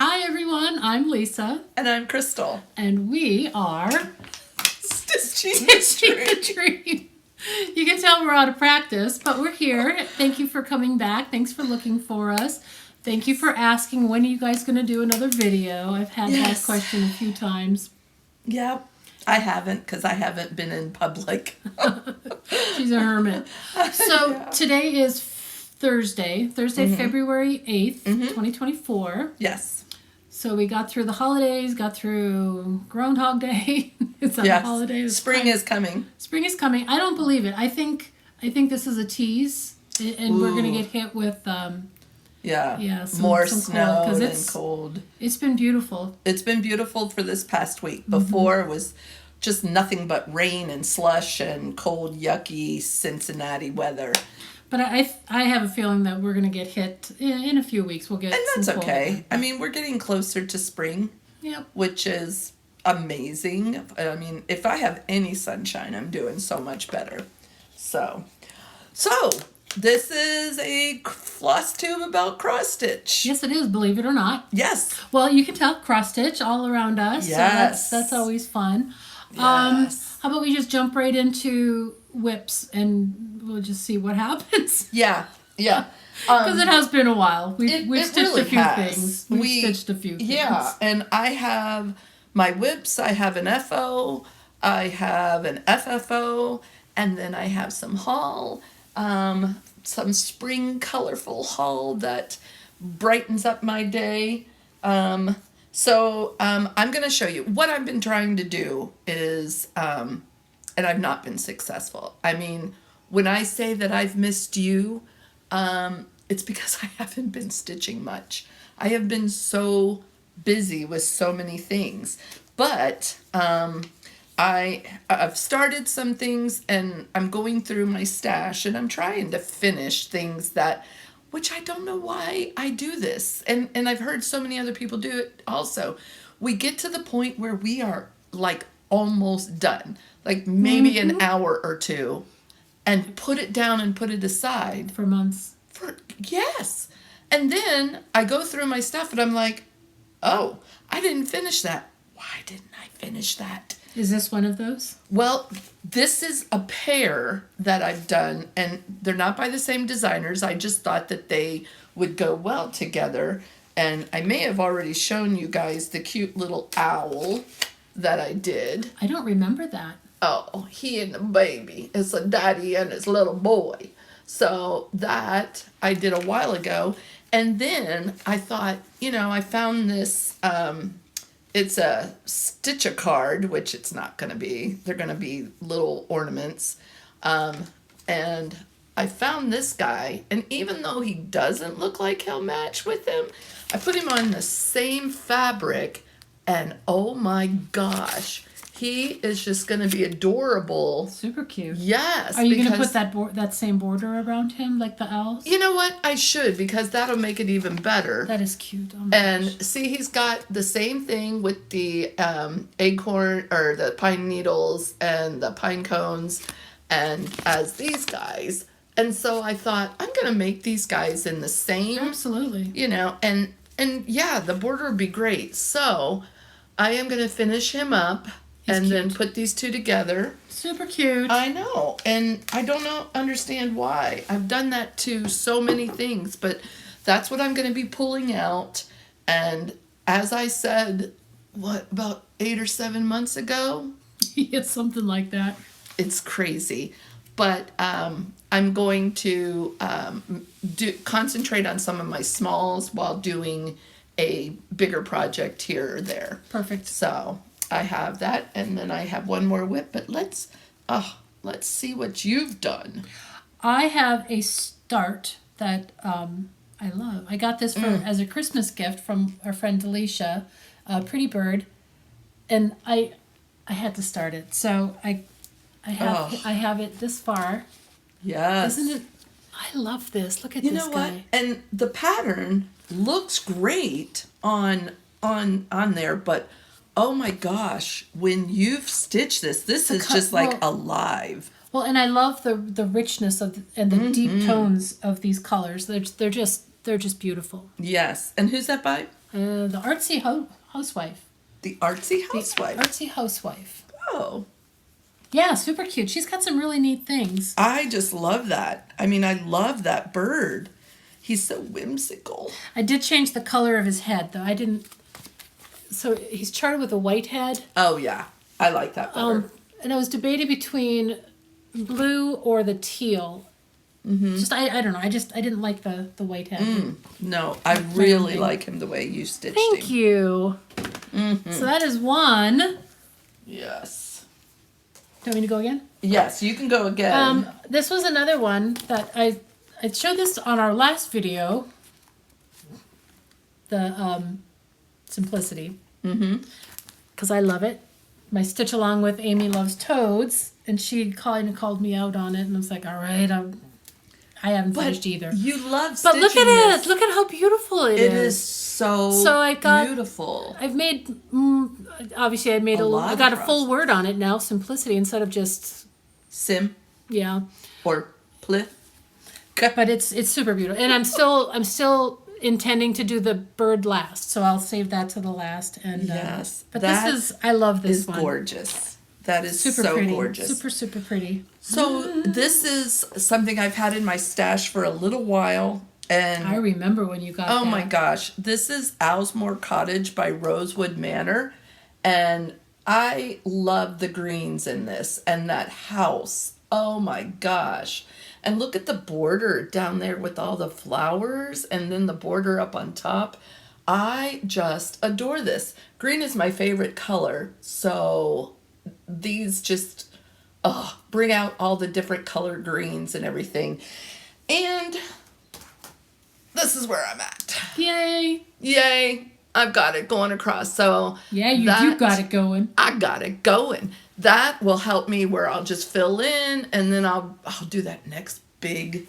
Hi everyone, I'm Lisa. And I'm Crystal. And we are Stitching the Dream. You can tell we're out of practice, but we're here. Thank you for coming back. Thanks for looking for us. Thank you for asking, when are you guys going to do another video? I've had that question a few times. Yep. I haven't, because I haven't been in public. She's a hermit. So Today is Thursday, February 8th, 2024. Yes. So we got through the holidays, got through Groundhog Day. It's a holiday. Spring is coming. Spring is coming. I don't believe it. I think this is a tease, and we're gonna get hit with more snow and cold. It's been beautiful. It's been beautiful for this past week. Before it was just nothing but rain and slush and cold, yucky Cincinnati weather. But I have a feeling that we're going to get hit in a few weeks. We'll get and that's some okay. cold. I mean, we're getting closer to spring. Yep. Which is amazing. I mean, if I have any sunshine, I'm doing so much better. So this is a FlossTube about cross stitch. Yes, it is. Believe it or not. Yes. Well, you can tell cross stitch all around us. Yes. So that's always fun. Yes. How about we just jump right into whips and we'll just see what happens. Yeah. Because it has been a while. We've stitched really a few has. things. We've stitched a few things. Yeah, and I have my whips. I have an FO. I have an FFO. And then I have some haul. Some spring colorful haul that brightens up my day. So I'm going to show you. What I've been trying to do is, and I've not been successful. I mean, when I say that I've missed you, it's because I haven't been stitching much. I have been so busy with so many things. But I've started some things, and I'm going through my stash, and I'm trying to finish things that, which I don't know why I do this. And I've heard so many other people do it also. We get to the point where we are like almost done, like maybe an hour or two, and put it down and put it aside. For months. Yes. And then I go through my stuff and I'm like, oh, I didn't finish that. Why didn't I finish that? Is this one of those? Well, this is a pair that I've done, and they're not by the same designers. I just thought that they would go well together. And I may have already shown you guys the cute little owl that I did. I don't remember that. Oh, he and the baby. It's a daddy and his little boy. So that I did a while ago. And then I thought, I found this... it's a stitch-a-card, which it's not going to be. They're going to be little ornaments. And I found this guy, and even though he doesn't look like he'll match with him, I put him on the same fabric, and oh my gosh, he is just going to be adorable. Super cute. Yes. Are you going to put that same border around him, like the owls? You know what? I should, because that'll make it even better. That is cute. Oh my gosh. See, he's got the same thing with the acorn, or the pine needles and the pine cones, and as these guys. And so I thought, I'm going to make these guys in the same. Absolutely. And yeah, the border would be great. So I am going to finish him up. Then put these two together. Super cute. I know. And I don't understand why. I've done that to so many things, but that's what I'm going to be pulling out. And as I said, about 8 or 7 months ago? It's something like that. It's crazy. But I'm going to concentrate on some of my smalls while doing a bigger project here or there. Perfect. So I have that, and then I have one more whip, but let's see what you've done. I have a start that I love. I got this as a Christmas gift from our friend Alicia, Pretty Bird, and I had to start it. So I have it this far. Yes. Isn't it? I love this. Look at this guy. You know what? And the pattern looks great on there, but oh my gosh, when you've stitched this is just like alive. Well, and I love the richness and the deep tones of these colors. They're just beautiful. Yes. And who's that by? The artsy housewife. The artsy housewife. Artsy housewife. Oh. Yeah, super cute. She's got some really neat things. I just love that. I mean, I love that bird. He's so whimsical. I did change the color of his head, though. I didn't... So he's charted with a white head. Oh, yeah. I like that better. And I was debating between blue or the teal. Mm-hmm. Just, I don't know. I didn't like the white head. No, I really like him the way you stitched him. Thank you. Mm-hmm. So that is one. Yes. Do you want me to go again? Yes, you can go again. This was another one that I showed this on our last video. The Simplicity. Mm-hmm. Because I love it. My stitch along with Amy Loves Toads, and she called me out on it, and I was like, all right, I haven't finished either. You love stitching. But look at it. Look at how beautiful it is. It is so beautiful. I've made, obviously I got a full word on it now, Simplicity, instead of just... Sim. Yeah. Or plith. But it's super beautiful. And I'm still intending to do the bird last, so I'll save that to the last. And yes. But I love this one. It's gorgeous. That is super so pretty. gorgeous. Super, super pretty. So this is something I've had in my stash for a little while. And I remember when you got that. Oh that. my gosh. This is Owlsmore Cottage by Rosewood Manor. And I love the greens in this and that house. Oh my gosh. And look at the border down there with all the flowers and then the border up on top. I just adore this. Green is my favorite color. So these just bring out all the different color greens and everything. And this is where I'm at. Yay. Yay. I've got it going across. So yeah, you got it going. I got it going. That will help me where I'll just fill in, and then I'll do that next big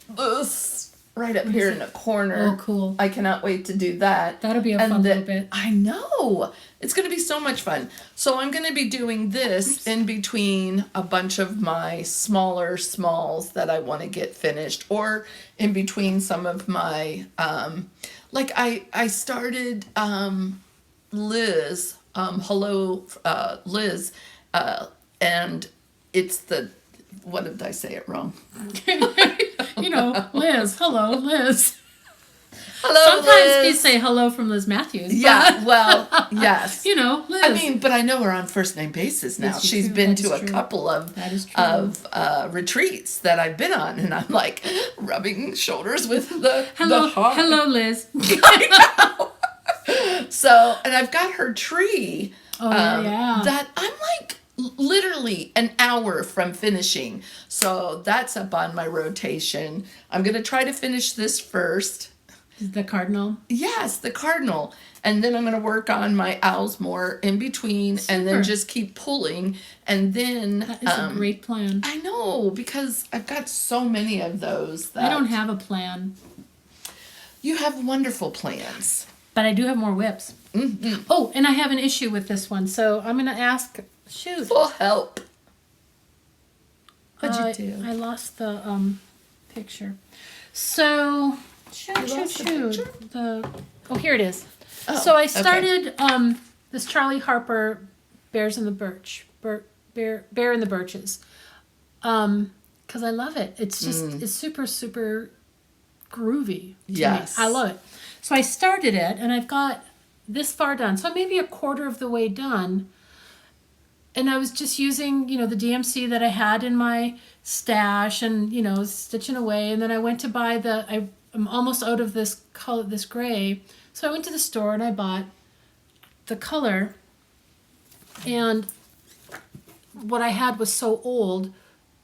this right up here in the corner. Oh, cool. I cannot wait to do that. That'll be a fun little bit. I know. It's going to be so much fun. So I'm going to be doing this in between a bunch of my smaller smalls that I want to get finished, or in between some of my, like I started Liz, hello, Liz, and it's what did I say it wrong? Liz, hello, Liz. Hello, Sometimes Liz. we say hello from Liz Matthews. Yeah, well, yes. Liz. I mean, but I know we're on first name basis now. She's been to a couple of retreats that I've been on, and I'm like rubbing shoulders with the heart. Hello, Liz. I know. So, and I've got her tree. Oh, yeah. That I'm like literally an hour from finishing. So that's up on my rotation. I'm going to try to finish this first. The cardinal? Yes, the cardinal. And then I'm going to work on my Owlsmore in between. Super. And then just keep pulling. And then... That is a great plan. I know, because I've got so many of those that... I don't have a plan. You have wonderful plans. But I do have more whips. Mm-hmm. Oh, and I have an issue with this one. So I'm going to ask... Shoot. Full help. What'd you do? I lost the picture. So... Shoot. Here it is. Oh, so I started this Charlie Harper Bears in the Birch. Bear in the Birches. Because I love it. It's just, it's super, super groovy. Yes. I love it. So I started it, and I've got this far done. So I'm maybe a quarter of the way done. And I was just using, the DMC that I had in my stash and, stitching away. And then I went to buy I'm almost out of this color, this gray. So I went to the store and I bought the color. And what I had was so old,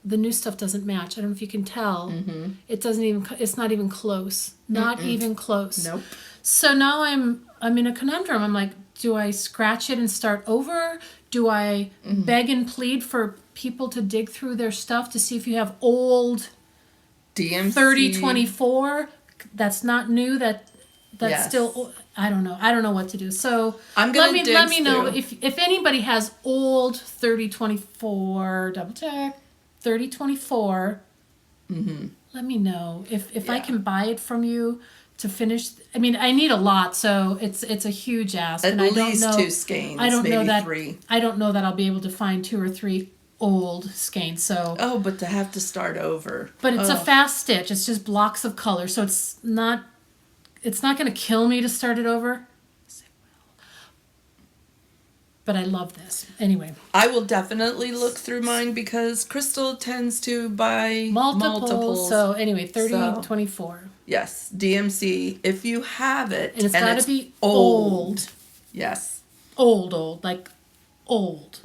the new stuff doesn't match. I don't know if you can tell. Mm-hmm. It's not even close. Not even close. Nope. So now I'm in a conundrum. I'm like, do I scratch it and start over? Do I beg and plead for people to dig through their stuff to see if you have old DMC 3024 that's not new, that's still, I don't know. I don't know what to do. So I'm gonna let me know if anybody has old 3024, double check 3024. Let me know if I can buy it from you to finish. I mean, I need a lot, so it's a huge ask. At and I least don't know, 2 skeins, I don't maybe know that 3. I don't know that I'll be able to find 2 or 3 old skeins. So, Oh, but to have to start over. but it's a Oh, fast stitch. It's just blocks of color, so it's not going to kill me to start it over. But I love this. Anyway, I will definitely look through mine because Crystal tends to buy multiples. So anyway, 30, So- 24. Yes, DMC, if you have it, And it's got to be old. Yes. Old, like old.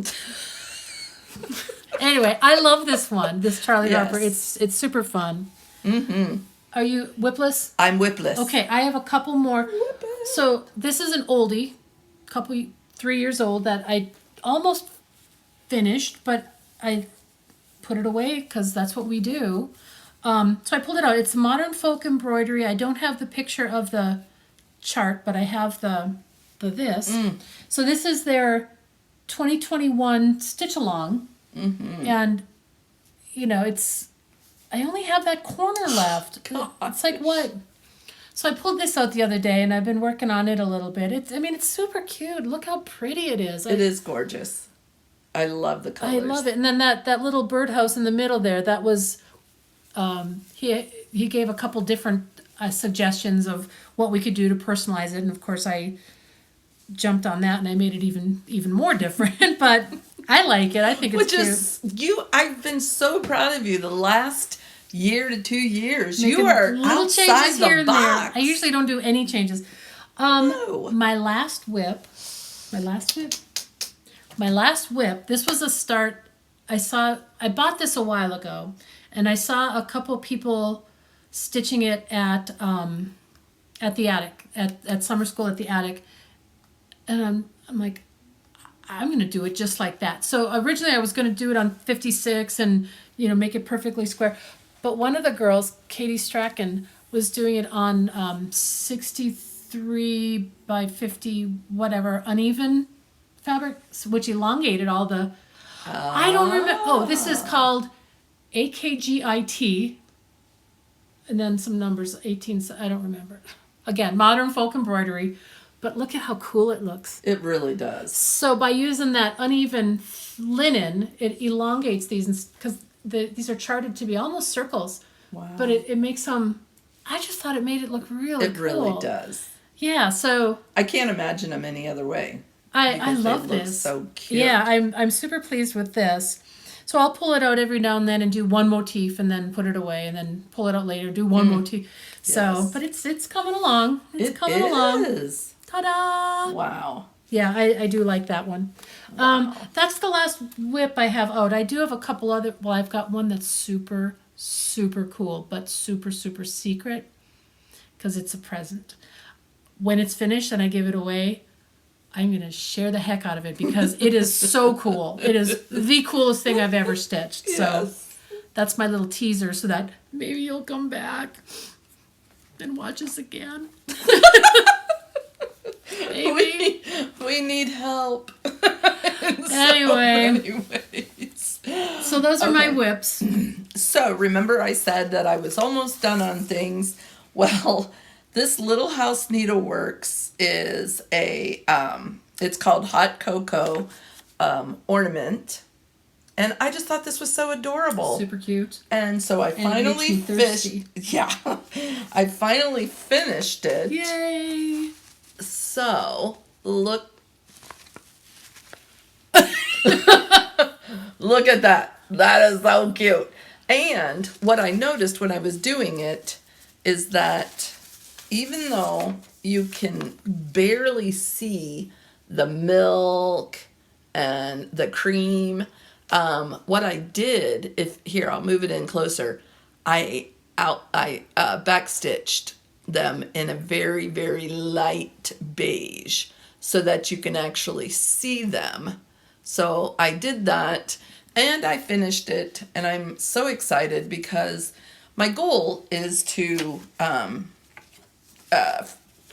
Anyway, I love this one, this Charlie Yes. Harper. It's super fun. Mm-hmm. Are you whipless? I'm whipless. Okay, I have a couple more. So this is an oldie, 3 years old that I almost finished, but I put it away because that's what we do. So I pulled it out. It's modern folk embroidery. I don't have the picture of the chart, but I have the this. So this is their 2021 stitch along, and you know I only have that corner left. It's like what? So I pulled this out the other day, and I've been working on it a little bit. It's super cute. Look how pretty it is. It is gorgeous. I love the colors. I love it. And then that little birdhouse in the middle there, that was, he gave a couple different suggestions of what we could do to personalize it. And of course I jumped on that and I made it even more different, but I like it. I think it's cute. I've been so proud of you the last year to 2 years. Making You are little outside changes here the and box. there. I usually don't do any changes. No. My last whip, this was a start. I bought this a while ago, and I saw a couple people stitching it at the attic, at summer school at the attic, and I'm like, I'm going to do it just like that. So originally I was going to do it on 56 and, make it perfectly square. But one of the girls, Katie Strachan, was doing it on 63 by 50, whatever, uneven fabric, which elongated all the... I don't remember. Oh, this is called AKGIT. And then some numbers, 18, I don't remember. Again, modern folk embroidery. But look at how cool it looks. It really does. So by using that uneven linen, it elongates these because these are charted to be almost circles. Wow. But it makes them... I just thought it made it look really cool. It really does. Yeah, so... I can't imagine them any other way. I love they look this. So cute. Yeah, I'm super pleased with this. So I'll pull it out every now and then and do one motif and then put it away and then pull it out later, do one motif. So, Yes. but it's coming along. It along. is. Ta-da! Wow. Yeah, I do like that one. Wow. That's the last whip I have out. I do have a couple other... Well, I've got one that's super, super cool, but super, super secret because it's a present. When it's finished and I give it away, I'm going to share the heck out of it because it is so cool. It is the coolest thing I've ever stitched. Yes. So that's my little teaser so that maybe you'll come back and watch us again. Maybe. We need help. Anyway. So those are my Okay. whips. So remember I said that I was almost done on things. Well, this Little House Needleworks is it's called Hot Cocoa ornament. And I just thought this was so adorable. Super cute. And so I it finally makes me thirsty. I finally finished it. Yay! So, look look at that. That is so cute. And what I noticed when I was doing it is that even though you can barely see the milk and the cream, what I did, I'll move it in closer. I backstitched them in a very, very light beige so that you can actually see them. So I did that and I finished it, and I'm so excited because my goal is to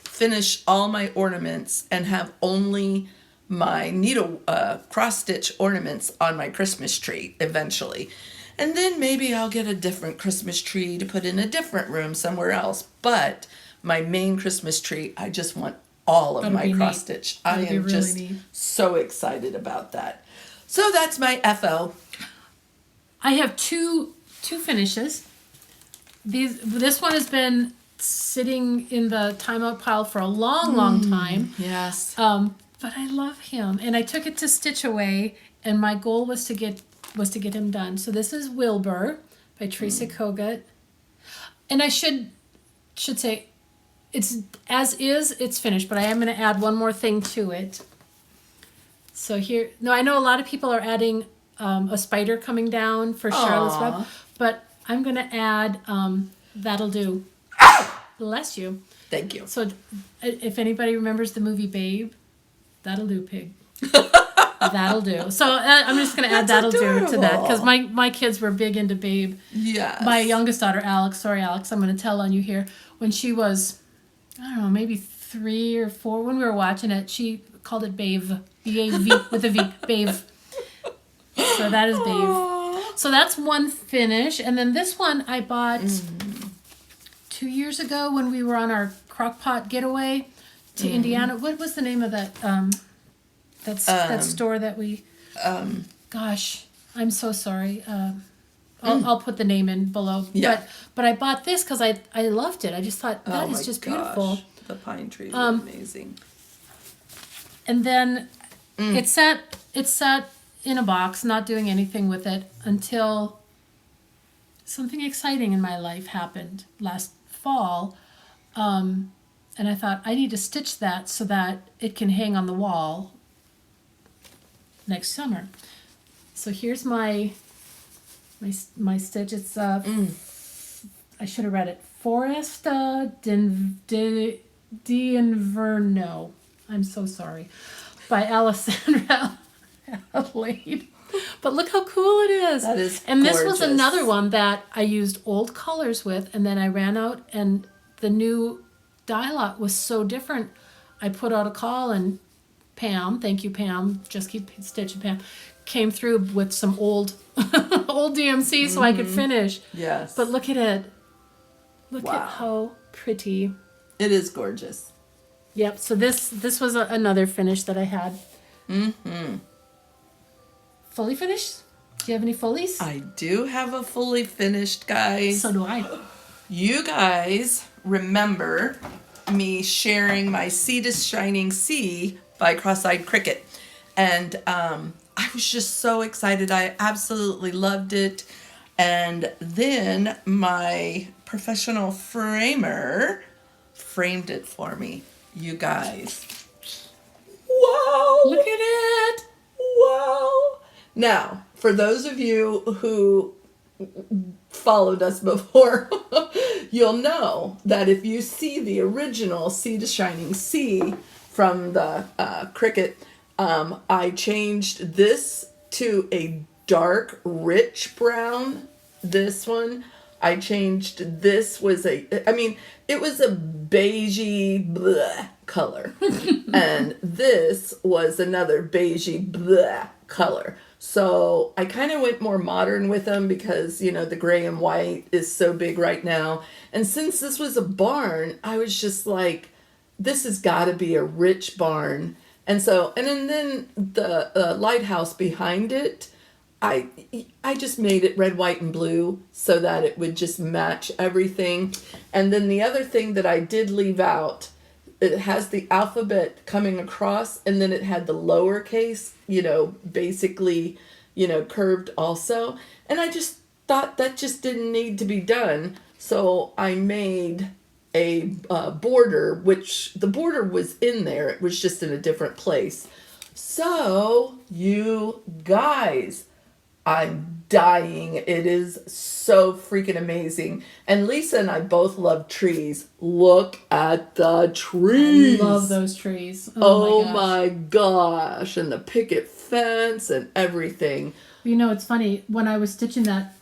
finish all my ornaments and have only my needle cross stitch ornaments on my Christmas tree eventually. And then maybe I'll get a different Christmas tree to put in a different room somewhere else. But my main Christmas tree, I just want all of That'll my be cross neat. stitch. I That'll be am really just neat. so excited about that. So that's my FO. I have two finishes. This one has been sitting in the timeout pile for a long time. Yes. But I love him, and I took it to Stitch Away, and my goal was to get him done. So this is Wilbur by Teresa Kogut, and I should say it's it's finished, but I am going to add one more thing to it. So here, no, I know a lot of people are adding a spider coming down for Charlotte's Web, but I'm going to add That'll Do. Bless you. Thank you. So if anybody remembers the movie Babe, that'll do, pig. That'll do. So I'm just going to add That'll Do to that, because my kids were big into Babe. Yes. My youngest daughter, Alex, sorry, Alex, I'm going to tell on you here. When she was, I don't know, maybe 3 or 4, when we were watching it, she called it Babe. B-A-V, with a V, Babe. So that is Babe. Aww. So that's one finish. And then this one I bought 2 years ago when we were on our crockpot getaway to Indiana. What was the name of that that store that we... gosh, I'm so sorry. I'll put the name in below. Yeah. But I bought this because I loved it. I just thought, that is just beautiful. The pine trees are amazing. And then it sat in a box, not doing anything with it, until something exciting in my life happened last fall. And I thought, I need to stitch that so that it can hang on the wall next summer. So here's my stitch. It's I should have read it. Foresta d'Inverno. I'm so sorry. By Alessandra Adelaide. But look how cool it is. That is And gorgeous. this was another one that I used old colors with, and then I ran out, and the new dye lot was so different. I put out a call, and Pam, thank you, Pam, just keep stitching, Pam, came through with some old DMC so I could finish. Yes. But look at it. Look Wow. at how pretty. It is gorgeous. Yep, so this was another finish that I had. Fully finished? Do you have any fullies? I do have a fully finished, guys. So do I. You guys remember me sharing my Sea to Shining Sea by Cross-Eyed Cricket. And I was just so excited. I absolutely loved it. And then my professional framer framed it for me. You guys. Wow! Look at it! Wow! Now, for those of you who followed us before, you'll know that if you see the original Sea to Shining Sea from the Cricut, I changed this to a dark, rich brown. This one, I changed, this was it was a beigey bleh color. And this was another beigey bleh color. So I kind of went more modern with them because, the gray and white is so big right now. And since this was a barn, I was just like, this has got to be a rich barn. And so, and then the lighthouse behind it, I just made it red, white, and blue so that it would just match everything. And then the other thing that I did leave out, it has the alphabet coming across, and then it had the lowercase, basically, curved also. And I just thought that just didn't need to be done. So I made a border, which the border was in there. It was just in a different place. So, you guys, I'm dying. It is so freaking amazing. And Lisa and I both love trees. Look at the trees. I love those trees. Oh my my gosh. And the picket fence and everything. It's funny. When I was stitching the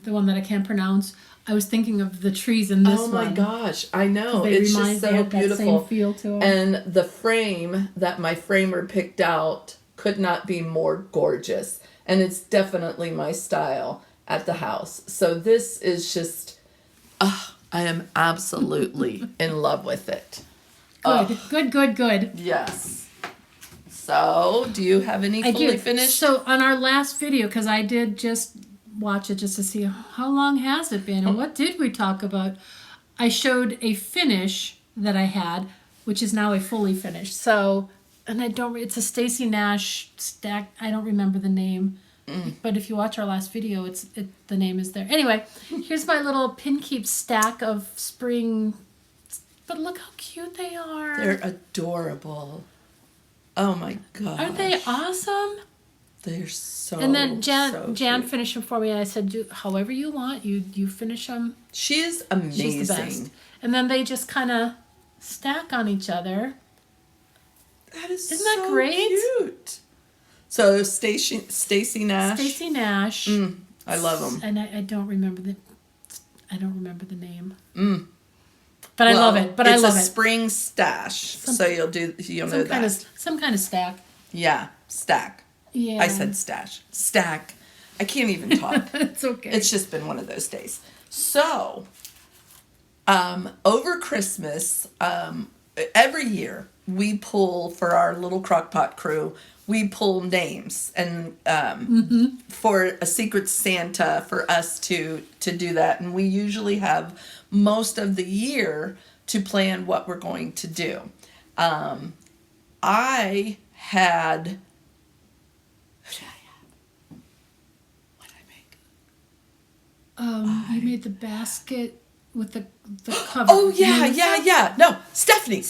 one that I can't pronounce, I was thinking of the trees in this one. Oh my gosh. I know. They It's remind just they so have beautiful. that same feel to them. And the frame that my framer picked out could not be more gorgeous. And it's definitely my style at the house. So this is just, I am absolutely in love with it. Good. Yes. So, do you have any fully finished? So on our last video, because I did just watch it just to see how long has it been and what did we talk about, I showed a finish that I had, which is now a fully finished. So, and it's a Stacy Nash stack. I don't remember the name, but if you watch our last video, the name is there. Anyway, here's my little pin keep stack of spring. But look how cute they are. They're adorable. Oh my god. Aren't they awesome? They're so. And then Jan cute. finished them for me, and I said, however you want, you finish them. She is amazing. She's the best. And then they just kind of stack on each other. Isn't that great? Cute. So Stacy Nash. Stacy Nash. I love them. And I don't remember the name. But I love it. It's a spring stash. So you'll know that. Some kind of stack. Yeah, stack. Yeah. I said stash. Stack. I can't even talk. It's okay. It's just been one of those days. So, over Christmas, every year we pull for our little crockpot crew. We pull names and for a Secret Santa for us to do that, and we usually have most of the year to plan what we're going to do. I had. What did I make? You made the basket with the cover. Oh, yeah. No, Stephanie.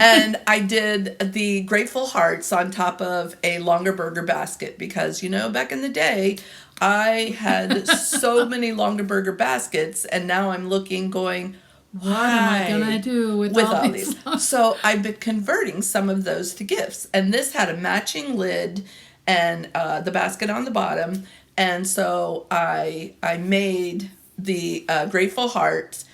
And I did the Grateful Hearts on top of a longer burger basket because, back in the day, I had so many longer burger baskets, and now I'm going, what am I going to do with all these? So I've been converting some of those to gifts. And this had a matching lid and the basket on the bottom. And so I made the Grateful Heart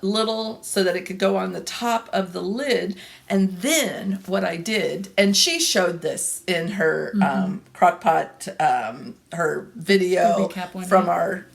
little so that it could go on the top of the lid. And then what I did, and she showed this in her crockpot, her video from our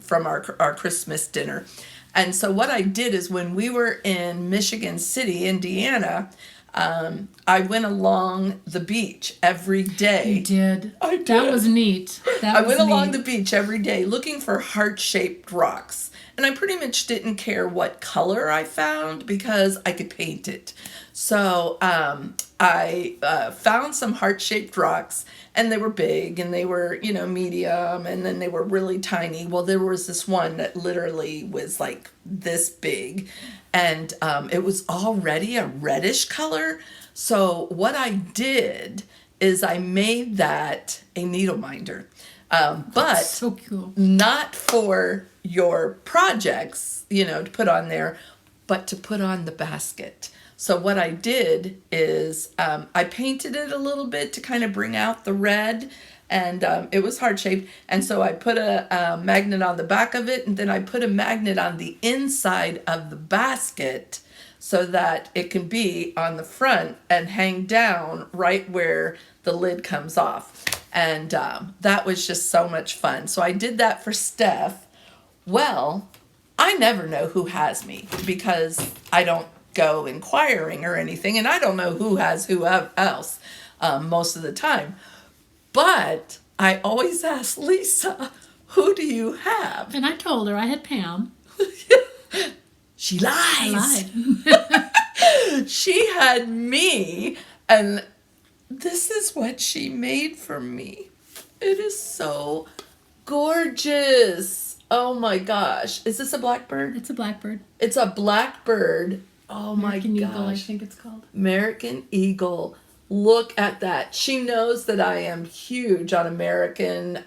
Christmas dinner. And so what I did is when we were in Michigan City, Indiana, I went along the beach every day. You did. I did. That was neat. I went along the beach every day looking for heart-shaped rocks. And I pretty much didn't care what color I found because I could paint it. So I found some heart-shaped rocks, and they were big, and they were, medium, and then they were really tiny. Well, there was this one that literally was like this big, and it was already a reddish color. So what I did is I made that a needle minder. But so cool. Not for your projects, to put on there, but to put on the basket. So what I did is I painted it a little bit to kind of bring out the red, and it was heart-shaped. And so I put a magnet on the back of it, and then I put a magnet on the inside of the basket so that it can be on the front and hang down right where the lid comes off. And that was just so much fun. So I did that for Steph. Well, I never know who has me because I don't go inquiring or anything, and I don't know who has who else most of the time. But I always ask Lisa, who do you have? And I told her I had Pam. She lies. I lied. She had me, and this is what she made for me. It is so gorgeous. Oh my gosh. Is this a blackbird? It's a blackbird. It's a blackbird. Oh American my gosh. Eagle, I think it's called. American Eagle. Look at that. She knows that I am huge on American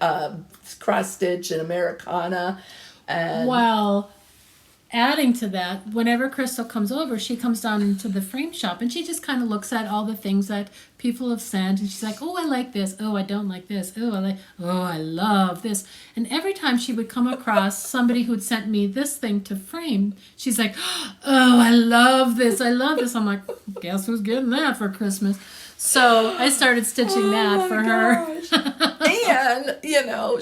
cross stitch and Americana. And well, adding to that, whenever Crystal comes over, she comes down into the frame shop and she just kind of looks at all the things that people have sent, and she's like, oh, I like this. Oh, I don't like this. Oh, I love this. And every time she would come across somebody who'd sent me this thing to frame, she's like, oh, I love this. I love this. I'm like, guess who's getting that for Christmas? So I started stitching that for her. And,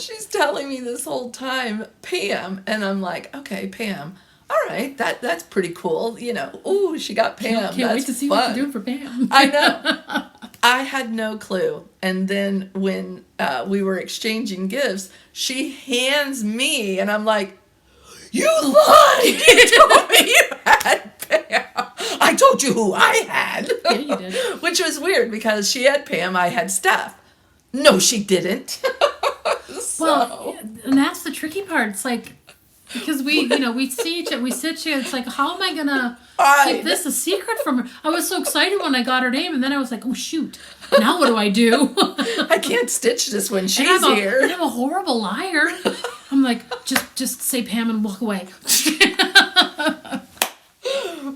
she's telling me this whole time, Pam, and I'm like, okay, Pam, all right, that's pretty cool. You know, ooh, she got Pam. Can't wait to see what you're doing for Pam. I know. I had no clue. And then when we were exchanging gifts, she hands me, and I'm like, you lied! You told me you had Pam. I told you who I had. Yeah, you did. Which was weird because she had Pam, I had Steph. No, she didn't. Well, and that's the tricky part. It's like, because we see each other, we sit here, it's like, how am I going to keep this a secret from her? I was so excited when I got her name, and then I was like, oh, shoot. Now what do I do? I can't stitch this when she's here. And I'm a horrible liar. I'm like, just say Pam and walk away.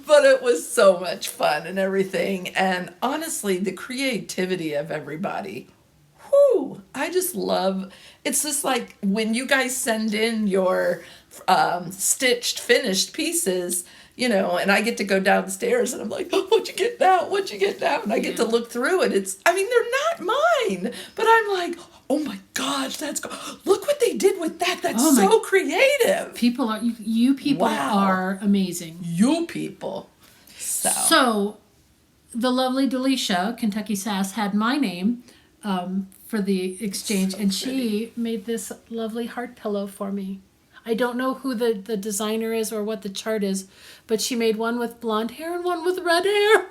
But it was so much fun and everything. And honestly, the creativity of everybody. Whew, I just love, it's just like when you guys send in your stitched, finished pieces, you know, and I get to go downstairs and I'm like, oh, what'd you get now? What'd you get now? And I get to look through it. They're not mine, but I'm like, oh my gosh, look what they did with that. That's so creative. People are, you people are amazing. You people. So the lovely Delisha, Kentucky Sass, had my name for the exchange, and she made this lovely heart pillow for me. I don't know who the designer is or what the chart is, but she made one with blonde hair and one with red hair.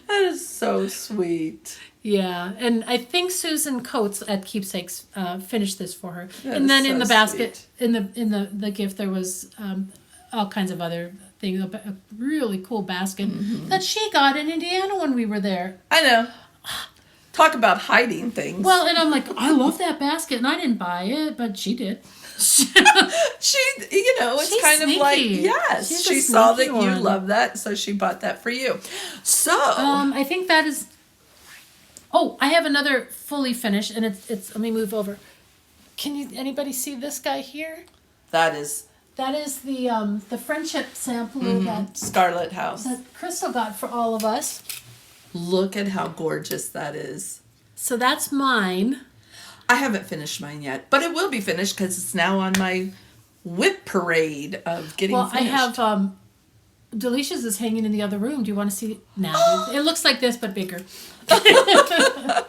That is so sweet. Yeah, and I think Susan Coates at Keepsakes finished this for her. That and then is in so the basket, sweet. in the gift, there was all kinds of other things. A really cool basket that she got in Indiana when we were there. I know. Talk about hiding things. Well, and I'm like, I love that basket, and I didn't buy it, but she did. She, it's She's kind sneaky. of like, yes, She's a she saw that sneaky you one. love that, so she bought that for you. So, I think that is. Oh, I have another fully finished, and it's. Let me move over. Anybody see this guy here? that is the friendship sampler that Scarlet House. that Crystal got for all of us. Look at how gorgeous that is. So that's mine. I haven't finished mine yet, but it will be finished because it's now on my whip parade of getting finished. I have Delicia's is hanging in the other room. Do you want to see it now? It looks like this but bigger. That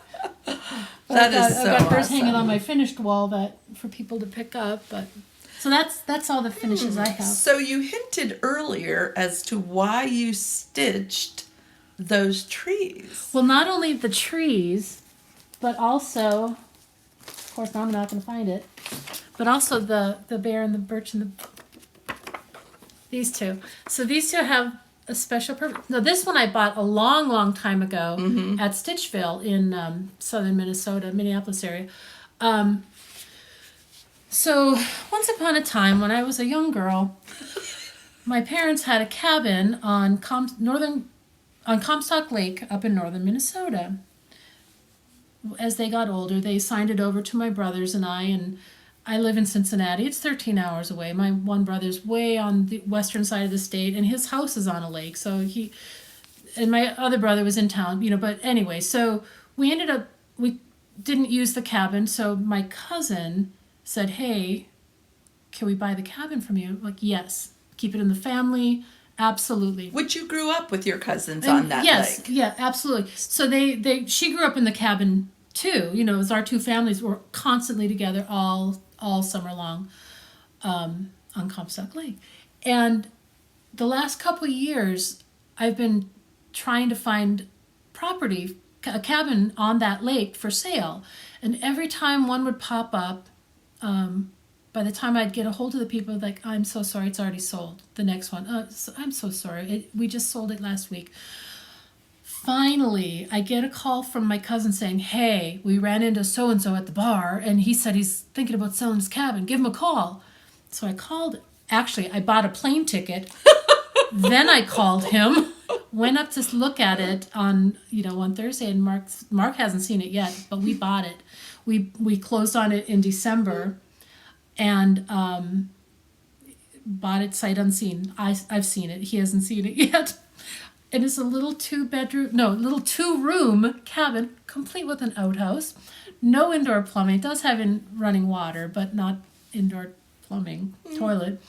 is so I've got hers awesome. hanging on my finished wall for people to pick up. But so that's all the finishes I have. So you hinted earlier as to why you stitched those trees. Well, not only the trees, but also, of course, now I'm not going to find it, but also the bear and the birch and these two. So these two have a special purpose. Now, this one I bought a long, long time ago at Stitchville in southern Minnesota, Minneapolis area. So once upon a time, when I was a young girl, my parents had a cabin on Comstock Lake up in northern Minnesota. As they got older, they signed it over to my brothers and I live in Cincinnati. It's 13 hours away. My one brother's way on the western side of the state, and his house is on a lake. So and my other brother was in town, but anyway, so we didn't use the cabin, so my cousin said, hey, can we buy the cabin from you? I'm like, yes. Keep it in the family. Absolutely. Which you grew up with your cousins on that yes, lake. Yeah, absolutely. So she grew up in the cabin too. As our two families were constantly together all summer long on Comstock Lake. And the last couple of years, I've been trying to find property, a cabin on that lake for sale. And every time one would pop up, by the time I'd get a hold of the people, like, I'm so sorry, it's already sold. The next one, I'm so sorry, we just sold it last week. Finally, I get a call from my cousin saying, hey, we ran into so-and-so at the bar, and he said he's thinking about selling his cabin. Give him a call. So I called. Actually, I bought a plane ticket. Then I called him, went up to look at it on Thursday, and Mark hasn't seen it yet, but we bought it. We closed on it in December, and bought it sight unseen. I've seen it. He hasn't seen it yet. And it's a little two-room cabin, complete with an outhouse, no indoor plumbing. It does have running water, but not indoor plumbing, toilet.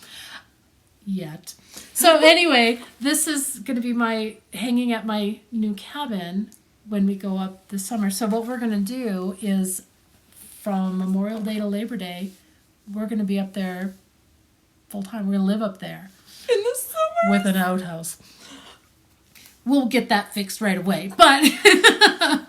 yet. So anyway, this is going to be my hanging at my new cabin when we go up this summer. So what we're going to do is from Memorial Day to Labor Day, we're going to be up there full time. We're going to live up there In the summer. with an outhouse. We'll get that fixed right away. But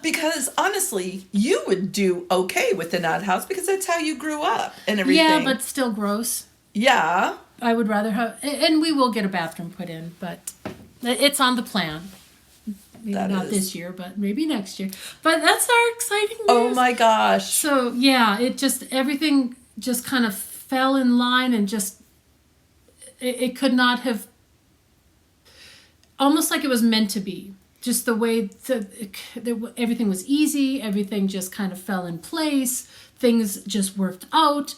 Because honestly, you would do okay with an outhouse because that's how you grew up and everything. yeah, but still gross. Yeah. I would rather have, and we will get a bathroom put in, but it's on the plan. Maybe That not is- this year, but maybe next year. But that's our exciting news. Oh my gosh. So yeah, everything just kind of fell in line and just, it could not have, almost like it was meant to be. Just the way everything was easy, everything just kind of fell in place, things just worked out.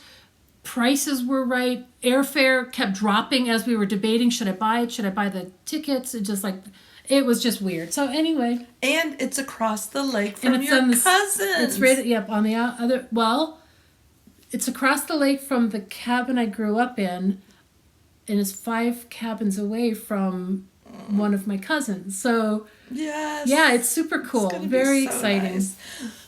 Prices were right. Airfare kept dropping as we were debating, should I buy it? Should I buy the tickets? It was just weird. So anyway. And it's across the lake from And it's your on cousins. It's right, yep, on the other, well, it's across the lake from the cabin I grew up in, and it's 5 cabins away from one of my cousins. So Yes. yeah, it's super cool. It's gonna be Very so exciting. nice.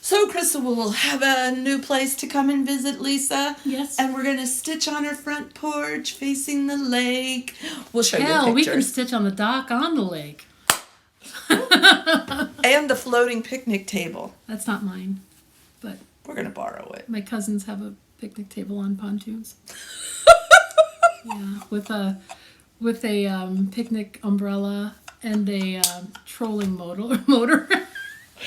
So Krista will have a new place to come and visit Lisa. Yes. And we're going to stitch on her front porch facing the lake. We'll show you Hell, we can pictures. stitch on the dock on the lake. And the floating picnic table. That's not mine, but We're going to borrow it. my cousins have a picnic table on pontoons. Yeah, with a picnic umbrella and a trolling motor.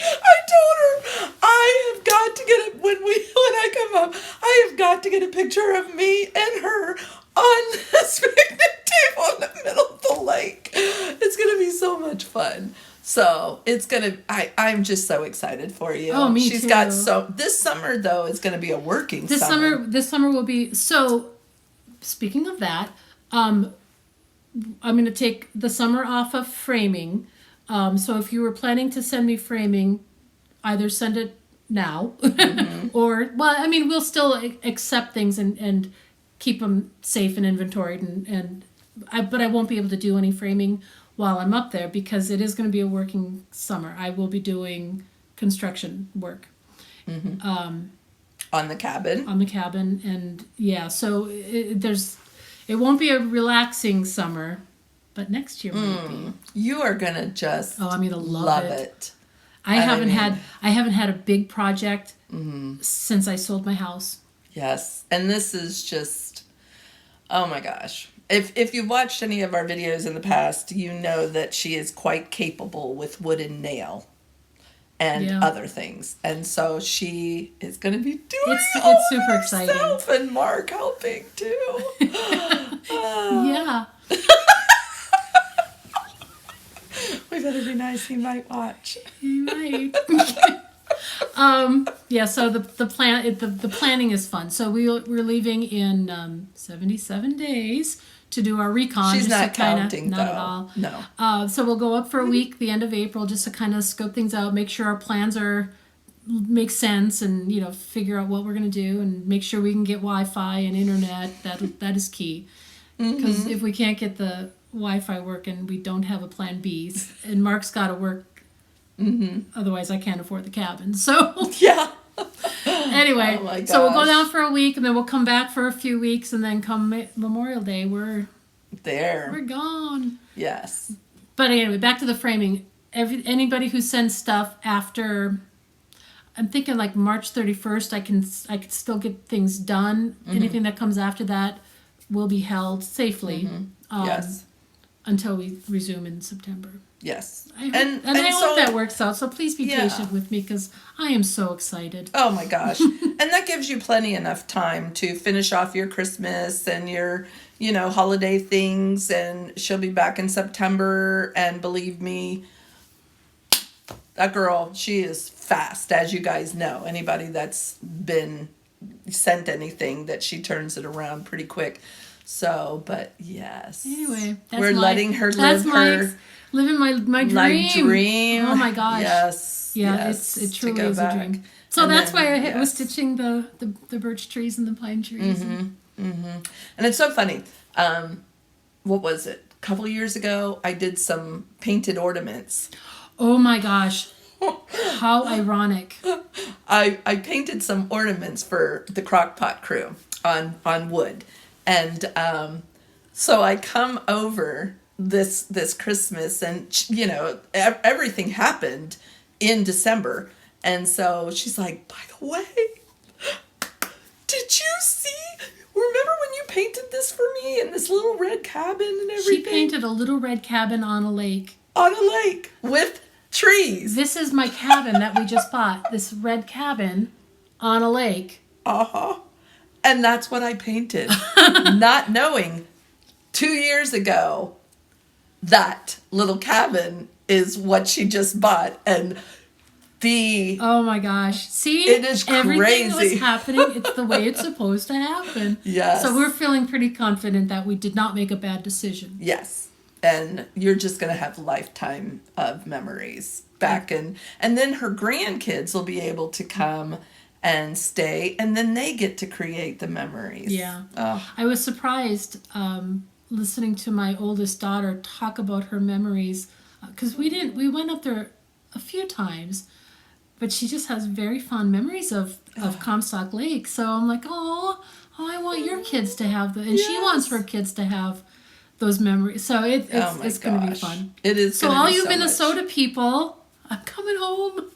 I told her I have got to get when I come up, I have got to get a picture of me and her on this picnic table in the middle of the lake. It's gonna be so much fun. So I'm just so excited for you. Oh, me She's too. got this summer though is gonna be a working This summer will be, so speaking of that, I'm going to take the summer off of framing. So if you were planning to send me framing, either send it now or, well, I mean, we'll still accept things and keep them safe and inventoried but I won't be able to do any framing while I'm up there because it is going to be a working summer. I will be doing construction work. on the cabin. On the cabin, and yeah, so it won't be a relaxing summer, but next year might be. You are gonna just I'm gonna love it. I haven't had a big project since I sold my house. Yes. And this is just, oh my gosh. If you've watched any of our videos in the past, you know that she is quite capable with wood and nail and other things. And so she is going to be doing It's super exciting. herself, and Mark helping too. Yeah. We better be nice. He might watch. You might. Yeah, so the planning is fun. So we're leaving in 77 days to do our recon. She's just not to kinda, counting, not though. at all. No. So we'll go up for a week, the end of April, just to kind of scope things out, make sure our plans make sense, and figure out what we're gonna do, and make sure we can get Wi-Fi and internet. That is key, because if we can't get the Wi-Fi working, we don't have a plan B, and Mark's got to work. Otherwise, I can't afford the cabin. So Yeah. anyway, Oh my so we'll go gosh. down for a week, and then we'll come back for a few weeks, and then come Memorial Day, we're There. gone. Yes. But anyway, back to the framing. Anybody who sends stuff after, I'm thinking like March 31st, I could still get things done. Anything that comes after that will be held safely. Yes. Until we resume in September. Yes. I hope that works out. So please be patient with me, because I am so excited. Oh my gosh. And that gives you plenty enough time to finish off your Christmas and your, holiday things. And she'll be back in September. And believe me, that girl, she is fast, as you guys know. Anybody that's been sent anything, that she turns it around pretty quick. So, but yes. Anyway, we're letting her live living my dream. My dream. Oh my gosh. Yes. Yeah, yes, it to truly go is back. a dream. So And that's then, why I was stitching the birch trees and the pine trees. And it's so funny. what was it? A couple of years ago, I did some painted ornaments. Oh my gosh. How ironic. I painted some ornaments for the Crockpot crew on wood. And so I come over this Christmas, and you know, everything happened in December. And so she's like, by the way, did you see? Remember when you painted this for me in this little red cabin and everything? She painted a little red cabin on a lake. On a lake with trees. This is my cabin that we just bought. This red cabin on a lake. Uh-huh. And that's what I painted. Not knowing 2 years ago that little cabin is what she just bought. And oh my gosh. See? It is everything crazy. that was happening, it's the way it's supposed to happen. Yes. So we're feeling pretty confident that we did not make a bad decision. Yes. And you're just going to have lifetime of memories back in. And then her grandkids will be able to come and stay, and then they get to create the memories. Yeah. Oh. I was surprised listening to my oldest daughter talk about her memories, because we went up there a few times, but she just has very fond memories of Comstock Lake. So I'm like, oh, I want your kids to have and Yes. she wants her kids to have those memories. So it's going to be fun. It is. So all you Minnesota people, I'm coming home.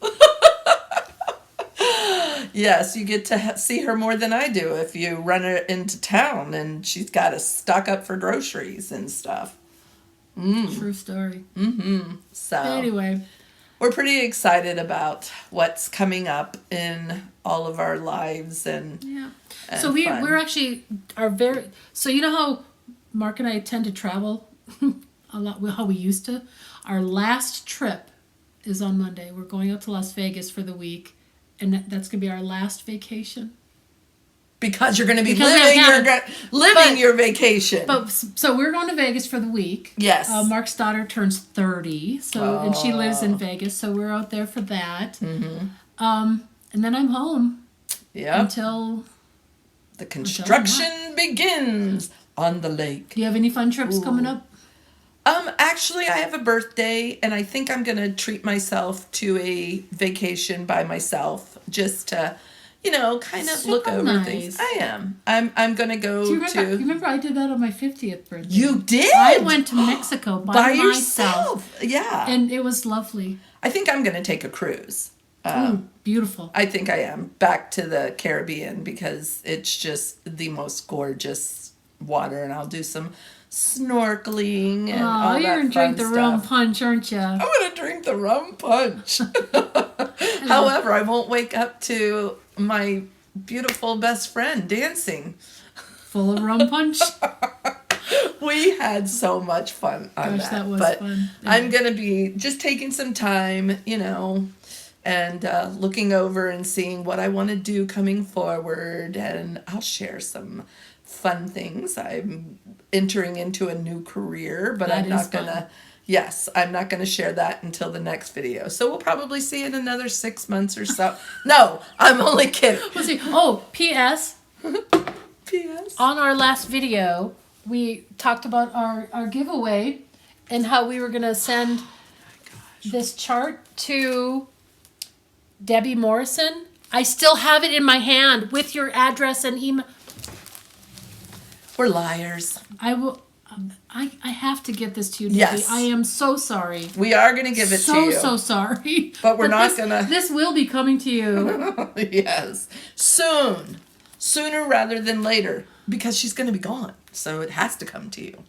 Yes, you get to see her more than I do if you run her into town and she's got to stock up for groceries and stuff. True story. Mm-hmm. So anyway, we're pretty excited about what's coming up in all of our lives and yeah. And So fun. we're actually so you know how Mark and I tend to travel a lot, how we used to. Our last trip is on Monday. We're going out to Las Vegas for the week, and that's going to be our last vacation. Because you're going to be Because living your vacation. But so we're going to Vegas for the week. Yes. Mark's daughter turns 30, and she lives in Vegas, so we're out there for that. Mm-hmm. And then I'm home. Yeah. Until the construction begins on the lake. Do you have any fun trips coming up? Actually, I have a birthday, and I think I'm going to treat myself to a vacation by myself, just to, kind of look over nice. Things. I am. I'm going to go You remember I did that on my 50th birthday? You did? I went to Mexico by myself. Yourself. Yeah. And it was lovely. I think I'm going to take a cruise. Beautiful. I think I am. Back to the Caribbean, because it's just the most gorgeous water, and I'll do some snorkeling and all that you're going to drink the stuff. rum punch, aren't you? I'm going to drink the rum punch. However, I won't wake up to my beautiful best friend dancing. Full of rum punch. We had so much fun on that. That was but fun. Yeah. I'm going to be just taking some time, and looking over and seeing what I want to do coming forward. And I'll share some fun things. I'm entering into a new career, but I'm not going to share that until the next video. So we'll probably see in another 6 months or so. No, I'm only kidding. Let's see. Oh, P.S. P.S. On our last video, we talked about our giveaway and how we were going to send this chart to Debbie Morrison. I still have it in my hand with your address and email. We're liars. I will. I have to get this to you, Debbie. Yes. I am so sorry. We are going to give it to you. So sorry. But we're not going to. This will be coming to you. Yes. Soon. Sooner rather than later. Because she's going to be gone. So it has to come to you.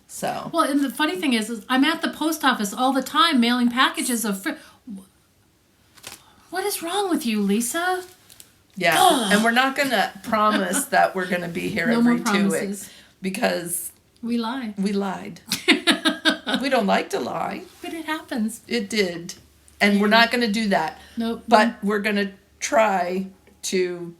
So. Well, and the funny thing is I'm at the post office all the time mailing packages of... What is wrong with you, Lisa? Yeah, and we're not going to promise that we're going to be here No every more 2 promises. weeks. Because We lie. we lied. We don't like to lie. But it happens. It did. And we're not going to do that. Nope. But we're going to try to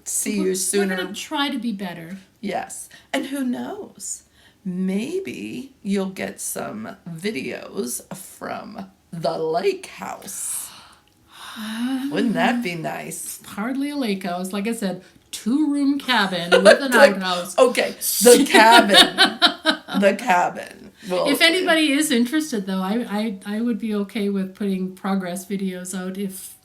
see you sooner. We're going to try to be better. Yes. And who knows? Maybe you'll get some videos from the lake house. Wouldn't that be nice? Hardly a lake house. Like I said, 2-room cabin with an outhouse. Okay, the cabin. the cabin. We'll If see. anybody is interested, though, I would be okay with putting progress videos out if,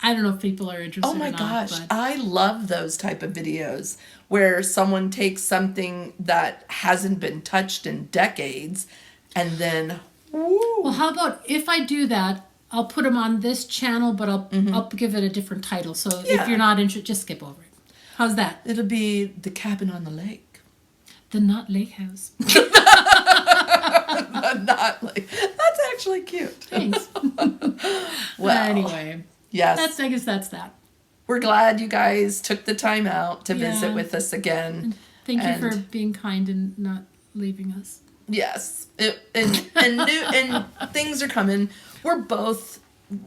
I don't know if people are interested Oh my or not. gosh, But I love those type of videos where someone takes something that hasn't been touched in decades and then, woo. well, how about if I do that, I'll put them on this channel, but I'll give it a different title. So Yeah. if you're not interested, just skip over it. How's that? It'll be the cabin on the lake. The Not Lake House. Not like, that's actually cute. Thanks. Well, Anyway, yes, I guess that's that. we're glad you guys took the time out to Yeah. visit with us again. Thank you for And- being kind and not leaving us. Yes, and things are coming. We're both.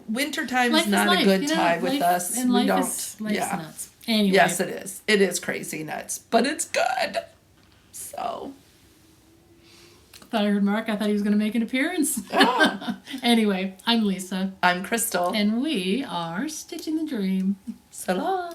Wintertime Life is is not life, a good you know, time with life- us. And We life don't. is life's Yeah. nuts. Anyway. Yes, it is. It is crazy nuts, but it's good. So. Thought I heard Mark. I thought he was going to make an appearance. Ah. Anyway, I'm Lisa. I'm Crystal. And we are Stitching the Dream. So long.